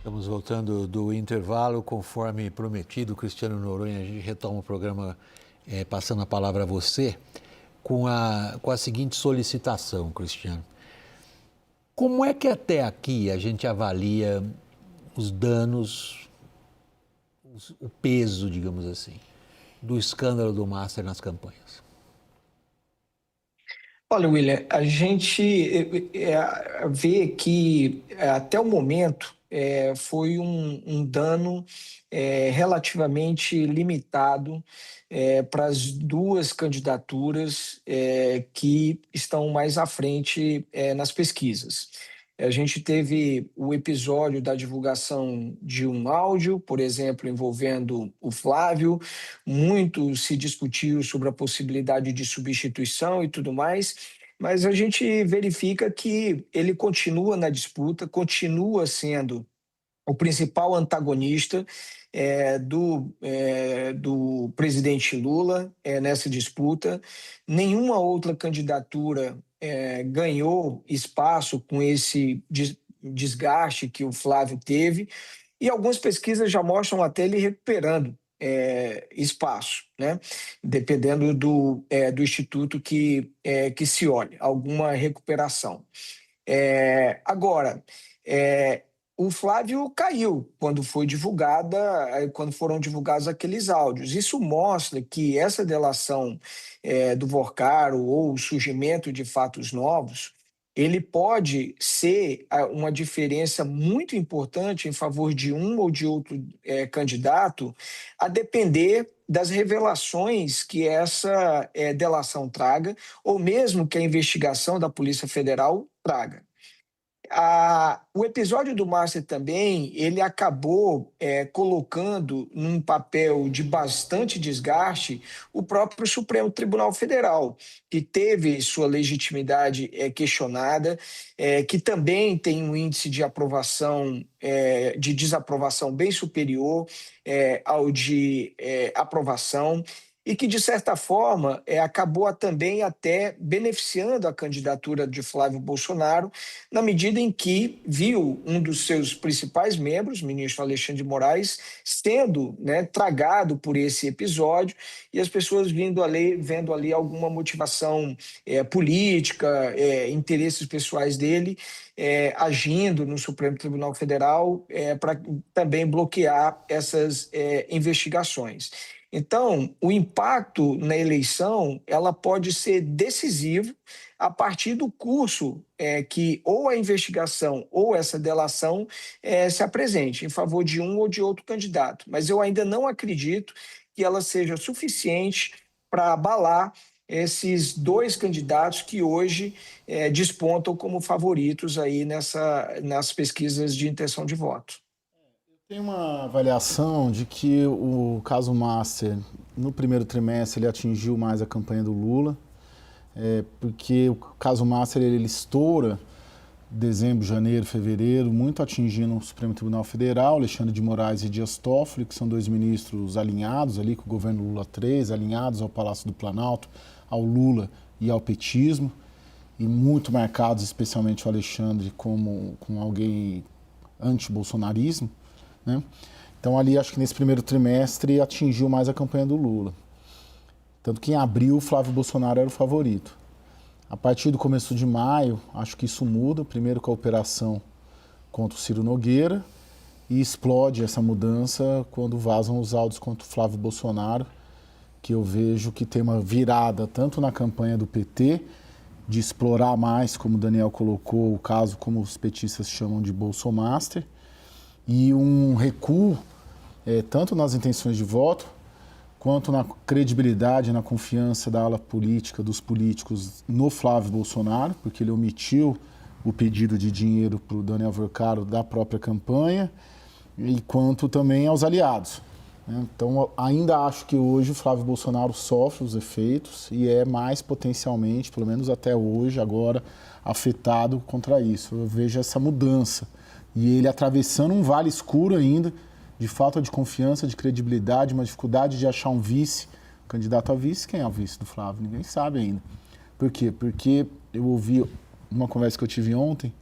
Estamos voltando do intervalo, conforme prometido, Cristiano Noronha, a gente retoma o programa passando a palavra a você, com a seguinte solicitação, Cristiano. Como é que até aqui a gente avalia os danos, o peso, digamos assim, do escândalo do Master nas campanhas? Olha, William, a gente vê que até o momento foi um dano relativamente limitado para as duas candidaturas que estão mais à frente nas pesquisas. A gente teve o episódio da divulgação de um áudio, por exemplo, envolvendo o Flávio. Muito se discutiu sobre a possibilidade de substituição e tudo mais, mas a gente verifica que ele continua na disputa, continua sendo o principal antagonista do presidente Lula nessa disputa. Nenhuma outra candidatura ganhou espaço com esse desgaste que o Flávio teve, e algumas pesquisas já mostram até ele recuperando espaço, né? Dependendo do instituto que se olhe, alguma recuperação. Agora, é, o Flávio caiu quando foram divulgados aqueles áudios. Isso mostra que essa delação do Vorcaro ou o surgimento de fatos novos, ele pode ser uma diferença muito importante em favor de um ou de outro candidato, a depender das revelações que essa delação traga, ou mesmo que a investigação da Polícia Federal traga. O episódio do Master também, ele acabou colocando num papel de bastante desgaste o próprio Supremo Tribunal Federal, que teve sua legitimidade questionada, que também tem um índice de aprovação, de desaprovação bem superior ao de aprovação, e que, de certa forma, acabou também até beneficiando a candidatura de Flávio Bolsonaro, na medida em que viu um dos seus principais membros, o ministro Alexandre de Moraes, sendo, né, tragado por esse episódio, e as pessoas vendo ali alguma motivação política, interesses pessoais dele, agindo no Supremo Tribunal Federal para também bloquear essas investigações. Então, o impacto na eleição ela pode ser decisivo a partir do curso que ou a investigação ou essa delação se apresente em favor de um ou de outro candidato. Mas eu ainda não acredito que ela seja suficiente para abalar esses dois candidatos que hoje despontam como favoritos aí nas pesquisas de intenção de voto. Tem uma avaliação de que o caso Master, no primeiro trimestre, ele atingiu mais a campanha do Lula, porque o caso Master ele estoura dezembro, janeiro, fevereiro, muito atingindo o Supremo Tribunal Federal, Alexandre de Moraes e Dias Toffoli, que são dois ministros alinhados ali com o governo Lula III, alinhados ao Palácio do Planalto, ao Lula e ao petismo, e muito marcados, especialmente o Alexandre, com alguém anti-bolsonarismo, né? Então ali acho que nesse primeiro trimestre atingiu mais a campanha do Lula. Tanto que em abril o Flávio Bolsonaro era o favorito. A partir do começo de maio, acho que isso muda, primeiro com a operação contra o Ciro Nogueira, e explode essa mudança quando vazam os áudios contra o Flávio Bolsonaro, que eu vejo que tem uma virada tanto na campanha do PT, de explorar mais, como o Daniel colocou, o caso como os petistas chamam de Bolsomaster, e um recuo tanto nas intenções de voto, quanto na credibilidade, na confiança da ala política, dos políticos no Flávio Bolsonaro, porque ele omitiu o pedido de dinheiro para o Daniel Vorcaro da própria campanha, e quanto também aos aliados. Então, ainda acho que hoje o Flávio Bolsonaro sofre os efeitos e é mais potencialmente, pelo menos até hoje, agora, afetado contra isso. Eu vejo essa mudança. E ele atravessando um vale escuro ainda, de falta de confiança, de credibilidade, uma dificuldade de achar um vice, candidato a vice. Quem é o vice do Flávio? Ninguém sabe ainda. Por quê? Porque eu ouvi uma conversa que eu tive ontem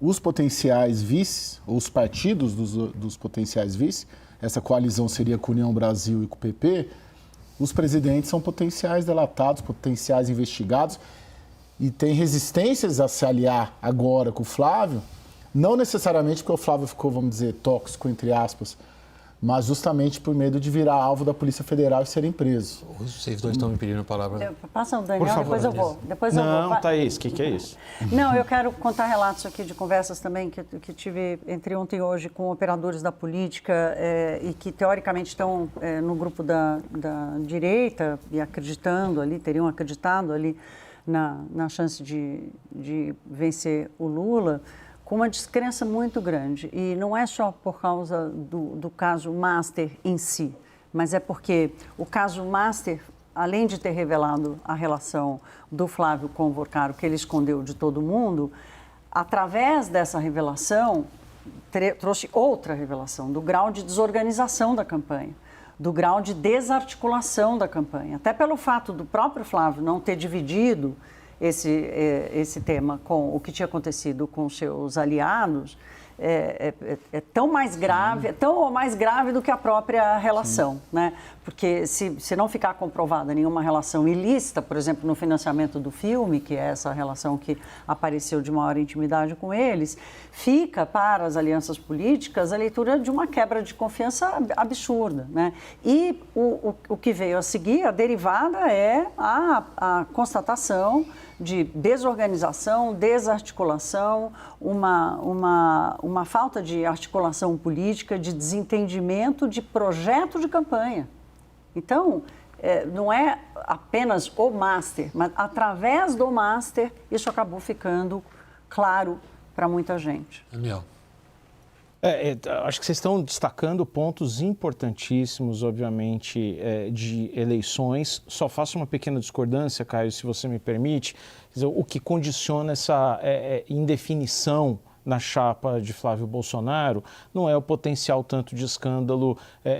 os potenciais vices, ou os partidos dos potenciais vices, essa coalizão seria com a União Brasil e com o PP, os presidentes são potenciais delatados, potenciais investigados, e tem resistências a se aliar agora com o Flávio, não necessariamente porque o Flávio ficou, vamos dizer, tóxico, entre aspas, mas justamente por medo de virar alvo da Polícia Federal e serem presos. Vocês dois estão me pedindo a palavra. Passa o Daniel, depois eu vou. Não, Thaís, o que é isso? Não, eu quero contar relatos aqui de conversas também que tive entre ontem e hoje com operadores da política e que teoricamente estão no grupo da direita e acreditando ali, teriam acreditado ali na chance de vencer o Lula, com uma descrença muito grande. E não é só por causa do caso Master em si, mas é porque o caso Master, além de ter revelado a relação do Flávio com o Vorcaro, que ele escondeu de todo mundo, através dessa revelação, trouxe outra revelação do grau de desorganização da campanha, do grau de desarticulação da campanha. Até pelo fato do próprio Flávio não ter dividido esse tema com o que tinha acontecido com seus aliados, é tão mais grave, tão ou mais grave do que a própria relação, né? Porque se não ficar comprovada nenhuma relação ilícita, por exemplo, no financiamento do filme, que é essa relação que apareceu de maior intimidade com eles, fica para as alianças políticas a leitura de uma quebra de confiança absurda, né? E o que veio a seguir, a derivada é a constatação de desorganização, desarticulação, uma falta de articulação política, de desentendimento de projeto de campanha. Então, não é apenas o Master, mas através do Master isso acabou ficando claro para muita gente. Daniel. Acho que vocês estão destacando pontos importantíssimos, obviamente, de eleições. Só faço uma pequena discordância, Caio, se você me permite. Quer dizer, o que condiciona essa indefinição na chapa de Flávio Bolsonaro não é o potencial tanto de escândalo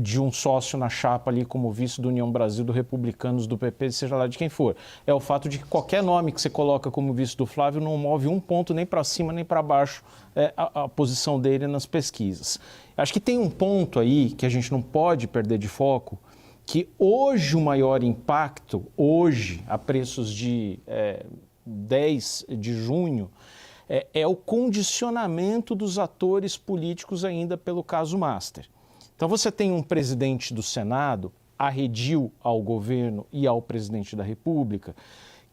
de um sócio na chapa ali como vice do União Brasil, do Republicanos, do PP, seja lá de quem for. É o fato de que qualquer nome que você coloca como vice do Flávio não move um ponto nem para cima nem para baixo a posição dele nas pesquisas. Acho que tem um ponto aí que a gente não pode perder de foco, que hoje o maior impacto, hoje, a preços de 10 de junho, é o condicionamento dos atores políticos ainda pelo caso Master. Então você tem um presidente do Senado, arredio ao governo e ao presidente da República,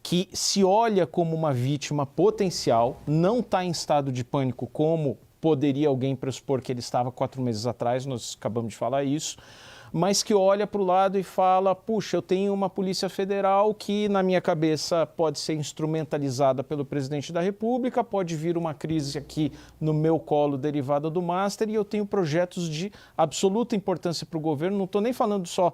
que se olha como uma vítima potencial, não está em estado de pânico como poderia alguém pressupor que ele estava 4 meses atrás, nós acabamos de falar isso, mas que olha para o lado e fala, puxa, eu tenho uma Polícia Federal que, na minha cabeça, pode ser instrumentalizada pelo presidente da República, pode vir uma crise aqui no meu colo derivada do Master e eu tenho projetos de absoluta importância para o governo, não estou nem falando só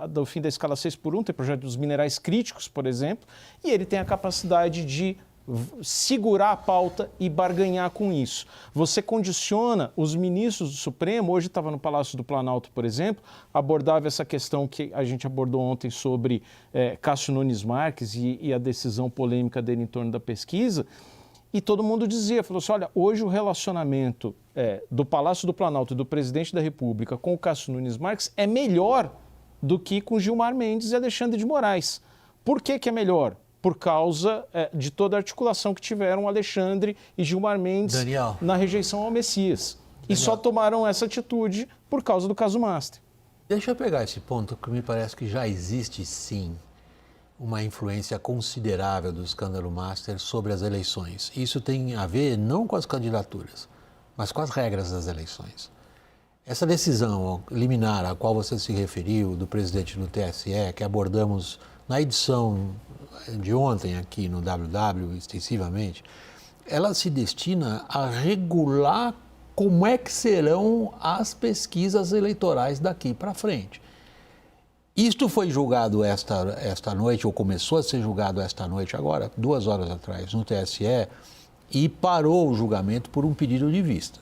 do fim da escala 6x1, tem projeto dos minerais críticos, por exemplo, e ele tem a capacidade de segurar a pauta e barganhar com isso. Você condiciona os ministros do Supremo, hoje estava no Palácio do Planalto, por exemplo, abordava essa questão que a gente abordou ontem sobre Cássio Nunes Marques e a decisão polêmica dele em torno da pesquisa, e todo mundo dizia, falou assim, olha, hoje o relacionamento do Palácio do Planalto e do presidente da República com o Cássio Nunes Marques é melhor do que com Gilmar Mendes e Alexandre de Moraes. Por que é melhor? Por causa de toda a articulação que tiveram Alexandre e Gilmar Mendes na rejeição ao Messias. E só tomaram essa atitude por causa do caso Master. Deixa eu pegar esse ponto, que me parece que já existe, sim, uma influência considerável do escândalo Master sobre as eleições. Isso tem a ver não com as candidaturas, mas com as regras das eleições. Essa decisão liminar a qual você se referiu, do presidente do TSE, que abordamos na edição de ontem aqui no WW, extensivamente, ela se destina a regular como é que serão as pesquisas eleitorais daqui para frente. Isto foi julgado esta noite, ou começou a ser julgado esta noite agora, 2 horas atrás, no TSE, e parou o julgamento por um pedido de vista.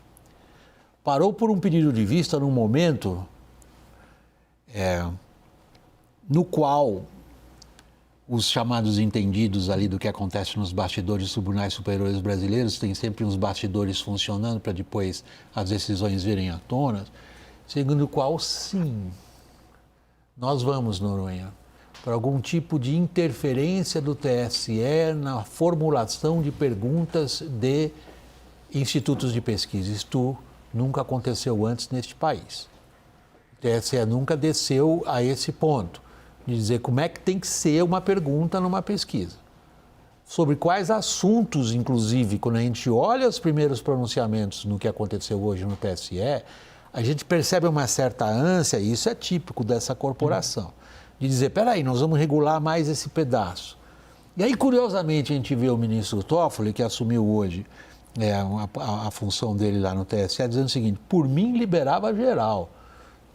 Parou por um pedido de vista num momento no qual os chamados entendidos ali do que acontece nos bastidores dos tribunais superiores brasileiros, tem sempre uns bastidores funcionando para depois as decisões virem à tona, segundo o qual, sim, nós vamos, Noronha, para algum tipo de interferência do TSE na formulação de perguntas de institutos de pesquisa. Isto nunca aconteceu antes neste país. O TSE nunca desceu a esse ponto de dizer como é que tem que ser uma pergunta numa pesquisa. Sobre quais assuntos, inclusive, quando a gente olha os primeiros pronunciamentos no que aconteceu hoje no TSE, a gente percebe uma certa ânsia, e isso é típico dessa corporação, de dizer, peraí, nós vamos regular mais esse pedaço. E aí, curiosamente, a gente vê o ministro Toffoli, que assumiu hoje a função dele lá no TSE, dizendo o seguinte, por mim liberava geral.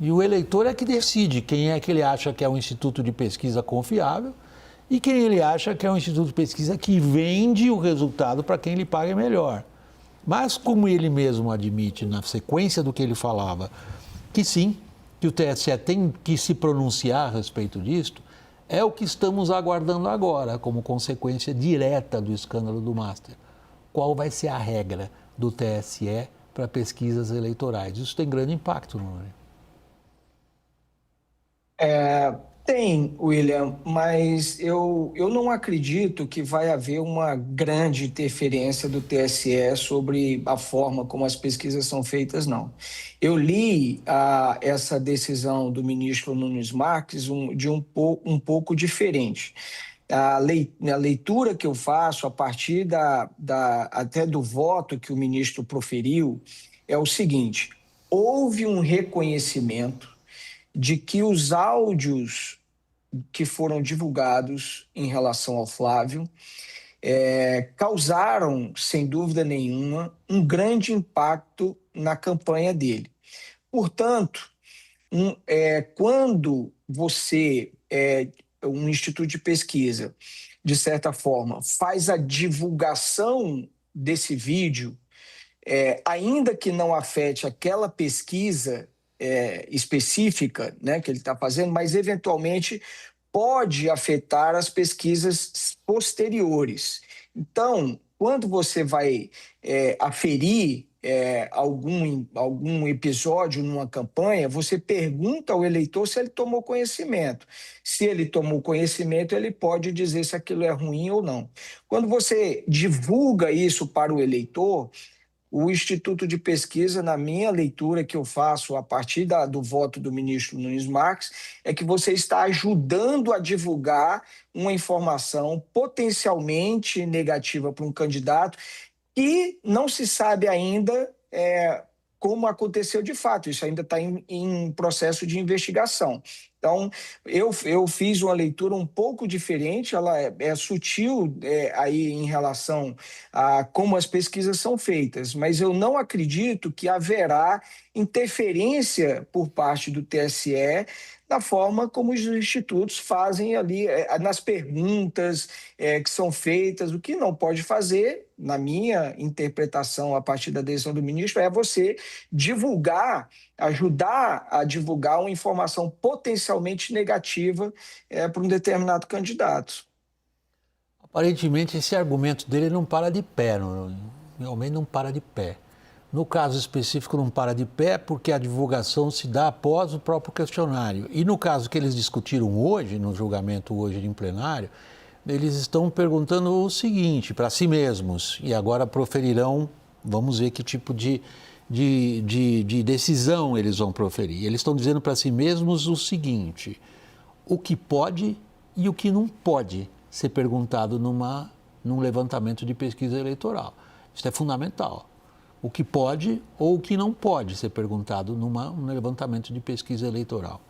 E o eleitor é que decide quem é que ele acha que é um instituto de pesquisa confiável e quem ele acha que é um instituto de pesquisa que vende o resultado para quem lhe paga melhor. Mas como ele mesmo admite na sequência do que ele falava, que sim, que o TSE tem que se pronunciar a respeito disto, é o que estamos aguardando agora, como consequência direta do escândalo do Master. Qual vai ser a regra do TSE para pesquisas eleitorais? Isso tem grande impacto, não é? Tem, William, mas eu não acredito que vai haver uma grande interferência do TSE sobre a forma como as pesquisas são feitas, não. Eu li essa decisão do ministro Nunes Marques de um pouco diferente. A leitura que eu faço a partir até do voto que o ministro proferiu é o seguinte: houve um reconhecimento de que os áudios que foram divulgados em relação ao Flávio causaram, sem dúvida nenhuma, um grande impacto na campanha dele. Portanto, quando você, um instituto de pesquisa, de certa forma, faz a divulgação desse vídeo, ainda que não afete aquela pesquisa específica, né, que ele está fazendo, mas eventualmente pode afetar as pesquisas posteriores. Então, quando você vai aferir algum episódio numa campanha, você pergunta ao eleitor se ele tomou conhecimento. Se ele tomou conhecimento, ele pode dizer se aquilo é ruim ou não. Quando você divulga isso para o eleitor, o Instituto de Pesquisa, na minha leitura que eu faço a partir do voto do ministro Nunes Marques, é que você está ajudando a divulgar uma informação potencialmente negativa para um candidato que não se sabe ainda como aconteceu de fato. Isso ainda está em processo de investigação. Então, eu fiz uma leitura um pouco diferente, ela é sutil aí em relação a como as pesquisas são feitas, mas eu não acredito que haverá interferência por parte do TSE na forma como os institutos fazem ali, nas perguntas que são feitas. O que não pode fazer, na minha interpretação, a partir da decisão do ministro, é você ajudar a divulgar uma informação potencialmente negativa para um determinado candidato. Aparentemente, esse argumento dele não para de pé, realmente não para de pé. No caso específico, não para de pé porque a divulgação se dá após o próprio questionário. E no caso que eles discutiram hoje, no julgamento hoje em plenário, eles estão perguntando o seguinte para si mesmos, e agora proferirão, vamos ver que tipo de decisão eles vão proferir. Eles estão dizendo para si mesmos o seguinte: o que pode e o que não pode ser perguntado num levantamento de pesquisa eleitoral. Isso é fundamental. O que pode ou o que não pode ser perguntado num levantamento de pesquisa eleitoral.